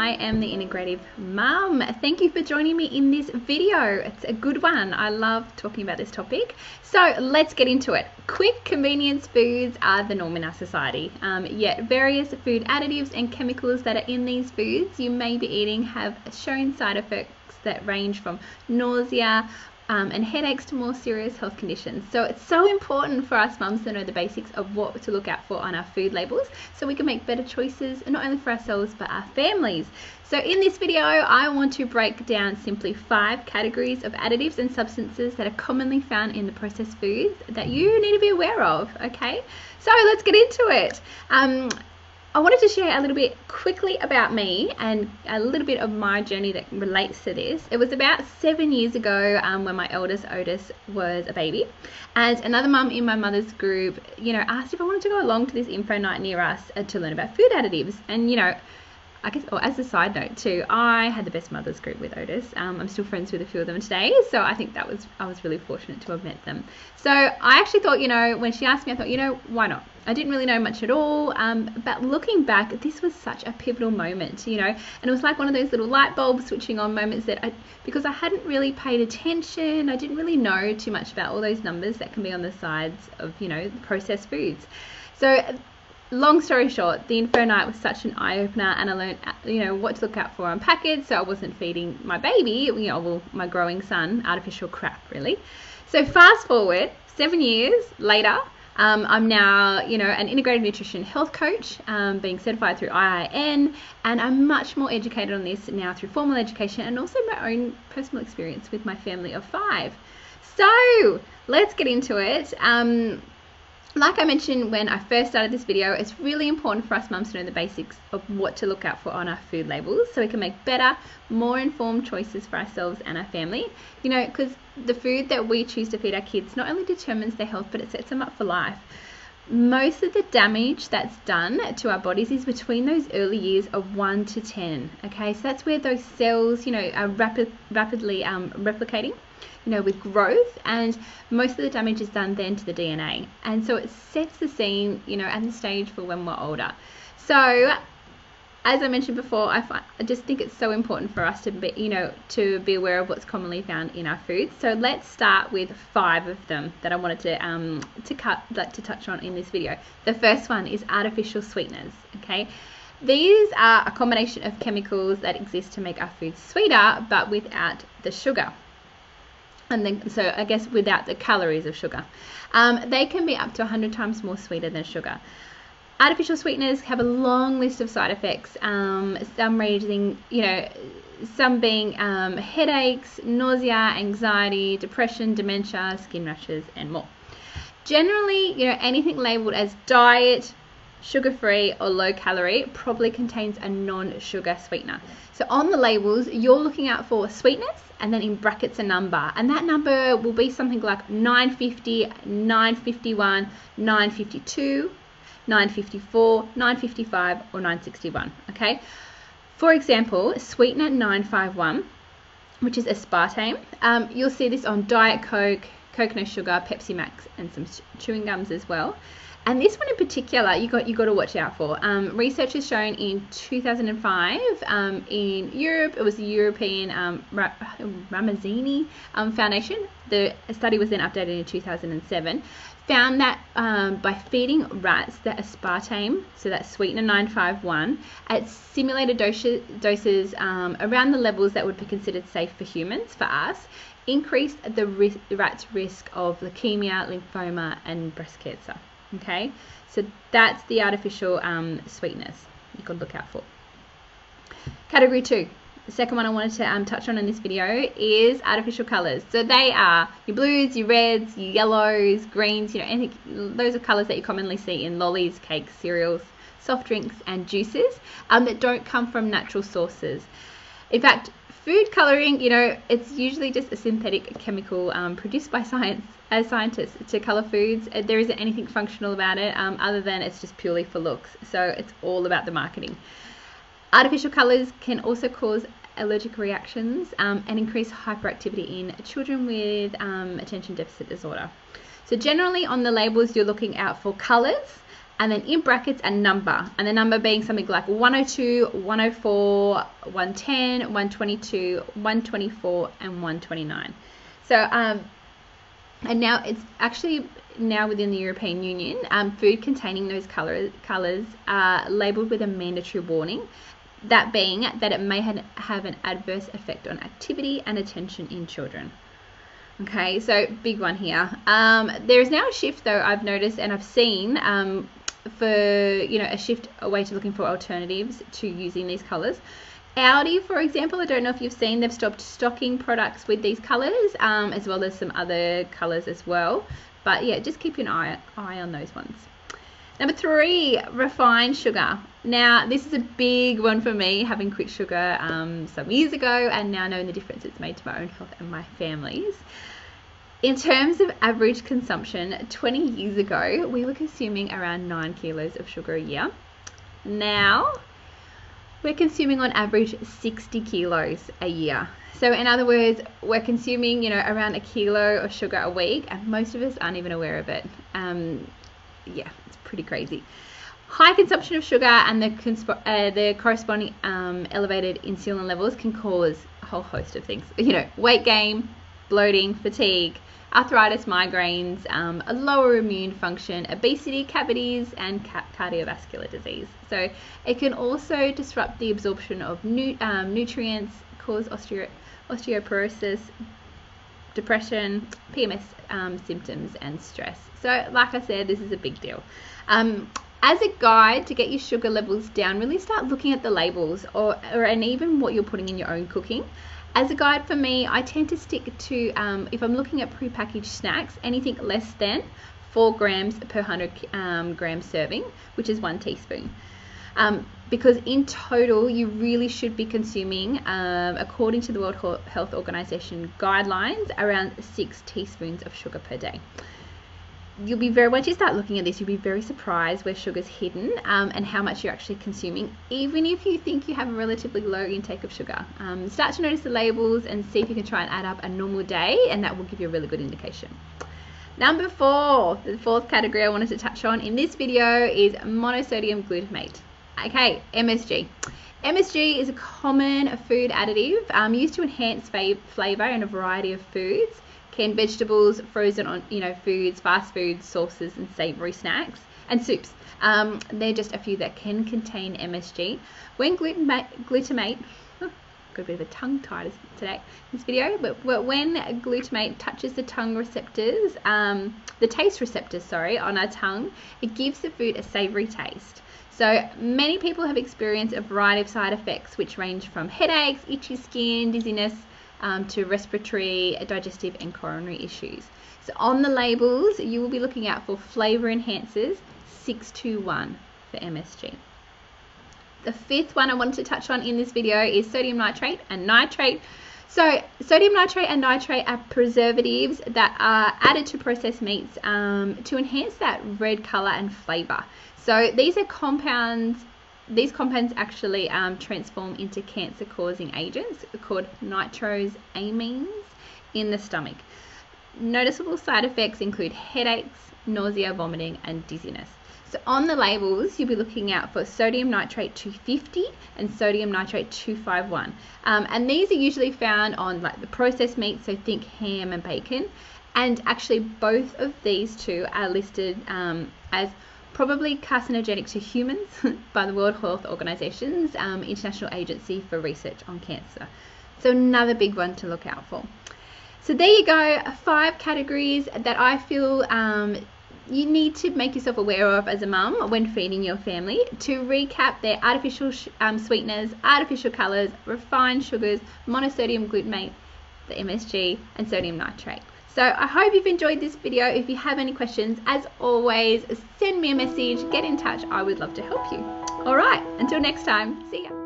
I am the Integrative Mum. Thank you for joining me in this video. It's a good one. I love talking about this topic. So let's get into it. Quick convenience foods are the norm in our society. Yet various food additives and chemicals that are in these foods you may be eating have shown side effects that range from nausea, and headaches to more serious health conditions. So it's so important for us mums to know the basics of what to look out for on our food labels so we can make better choices, not only for ourselves but our families. So in this video, I want to break down simply 5 categories of additives and substances that are commonly found in the processed foods that you need to be aware of, okay? So let's get into it. I wanted to share a little bit quickly about me and a little bit of my journey that relates to this. It was about 7 years ago when my eldest Otis was a baby, and another mum in my mother's group, asked if I wanted to go along to this info night near us to learn about food additives. And I guess, or as a side note too, I had the best mothers group with Otis. I'm still friends with a few of them today, so I think I was really fortunate to have met them. So I actually thought, when she asked me, I thought, why not? I didn't really know much at all, but looking back, this was such a pivotal moment, and it was like one of those little light bulbs switching on moments that because I hadn't really paid attention, I didn't really know too much about all those numbers that can be on the sides of, processed foods. So long story short, the info night was such an eye-opener, and I learned, what to look out for on packets, so I wasn't feeding my baby, my growing son, artificial crap, really. So fast forward 7 years later, I'm now, an integrated nutrition health coach, being certified through IIN, and I'm much more educated on this now through formal education and also my own personal experience with my family of 5. So let's get into it. Like I mentioned when I first started this video, it's really important for us mums to know the basics of what to look out for on our food labels so we can make better, more informed choices for ourselves and our family. Because the food that we choose to feed our kids not only determines their health, but it sets them up for life. Most of the damage that's done to our bodies is between those early years of 1 to 10. Okay, so that's where those cells, are rapidly replicating, with growth, and most of the damage is done then to the DNA. And so it sets the scene, and the stage for when we're older. So as I mentioned before, I just think it's so important for us to be, to be aware of what's commonly found in our foods. So let's start with 5 of them that I wanted to touch on in this video. The first one is artificial sweeteners. Okay, these are a combination of chemicals that exist to make our food sweeter, but without the sugar. And then, so I guess without the calories of sugar. They can be up to 100 times more sweeter than sugar. Artificial sweeteners have a long list of side effects, some ranging, some being headaches, nausea, anxiety, depression, dementia, skin rashes, and more. Generally, anything labeled as diet, sugar-free, or low-calorie probably contains a non-sugar sweetener. So on the labels, you're looking out for sweetness, and then in brackets a number, and that number will be something like 950, 951, 952, 954, 955, or 961. Okay, for example, sweetener 951, which is aspartame, you'll see this on Diet Coke, Coke No Sugar, Pepsi Max, and some chewing gums as well. And this one in particular, you got to watch out for. Research has shown in 2005 in Europe, it was the European Ramazzini Foundation. The study was then updated in 2007. Found that by feeding rats the aspartame, so that sweetener 951, at simulated doses around the levels that would be considered safe for humans, for us, increased the rat's risk of leukemia, lymphoma, and breast cancer. Okay, so that's the artificial sweetness you could look out for. Category 2, the second one I wanted to touch on in this video is artificial colors. So they are your blues, your reds, your yellows, greens, anything, those are colors that you commonly see in lollies, cakes, cereals, soft drinks, and juices that don't come from natural sources. In fact, food coloring, it's usually just a synthetic chemical produced by scientists to color foods. There isn't anything functional about it other than it's just purely for looks. So it's all about the marketing. Artificial colors can also cause allergic reactions and increase hyperactivity in children with attention deficit disorder. So generally on the labels, you're looking out for colors and then in brackets a number, and the number being something like 102, 104, 110, 122, 124, and 129. So, and now it's actually now within the European Union, food containing those colours are labelled with a mandatory warning, that being that it may have an adverse effect on activity and attention in children. Okay, so big one here. There is now a shift, though, I've noticed and I've seen for a shift away to looking for alternatives to using these colours. Aldi, for example, I don't know if you've seen, they've stopped stocking products with these colours, as well as some other colours as well. But yeah, just keep an eye on those ones. Number 3, refined sugar. Now, this is a big one for me, having quit sugar some years ago, and now knowing the difference it's made to my own health and my family's. In terms of average consumption, 20 years ago, we were consuming around 9 kilos of sugar a year. Now, we're consuming on average 60 kilos a year. So in other words, we're consuming, around a kilo of sugar a week, and most of us aren't even aware of it. Yeah, it's pretty crazy. High consumption of sugar and the corresponding elevated insulin levels can cause a whole host of things. Weight gain, bloating, fatigue, arthritis, migraines, a lower immune function, obesity, cavities, and cardiovascular disease. So it can also disrupt the absorption of nutrients, cause osteoporosis, depression, PMS symptoms, and stress. So like I said, this is a big deal. As a guide to get your sugar levels down, really start looking at the labels and even what you're putting in your own cooking. As a guide for me, I tend to stick to, if I'm looking at prepackaged snacks, anything less than 4 grams per 100 gram serving, which is 1 teaspoon. Because in total, you really should be consuming, according to the World Health Organization guidelines, around 6 teaspoons of sugar per day. Once you start looking at this, you'll be very surprised where sugar's hidden and how much you're actually consuming, even if you think you have a relatively low intake of sugar. Start to notice the labels and see if you can try and add up a normal day, and that will give you a really good indication. Number 4, the 4th category I wanted to touch on in this video is monosodium glutamate. Okay, MSG. MSG is a common food additive used to enhance flavor in a variety of foods. Canned vegetables, frozen on foods, fast foods, sauces, and savory snacks, and soups. They're just a few that can contain MSG. When glutamate got a bit of a tongue tie today in this video, but when glutamate touches the taste receptors, on our tongue, it gives the food a savory taste. So many people have experienced a variety of side effects, which range from headaches, itchy skin, dizziness, to respiratory, digestive, and coronary issues. So on the labels, you will be looking out for flavor enhancers 621 for MSG. The 5th one I wanted to touch on in this video is sodium nitrate and nitrate. So sodium nitrate and nitrate are preservatives that are added to processed meats to enhance that red color and flavor. So these compounds actually transform into cancer-causing agents called nitrosamines in the stomach. Noticeable side effects include headaches, nausea, vomiting, and dizziness. So on the labels, you'll be looking out for sodium nitrate 250 and sodium nitrate 251. And these are usually found on the processed meat, so think ham and bacon. And actually both of these two are listed as probably carcinogenic to humans by the World Health Organization's International Agency for Research on Cancer. So another big one to look out for. So there you go, 5 categories that I feel you need to make yourself aware of as a mum when feeding your family. To recap, they're artificial sweeteners, artificial colours, refined sugars, monosodium glutamate, the MSG, and sodium nitrate. So I hope you've enjoyed this video. If you have any questions, as always, send me a message, get in touch. I would love to help you. All right, until next time, see ya.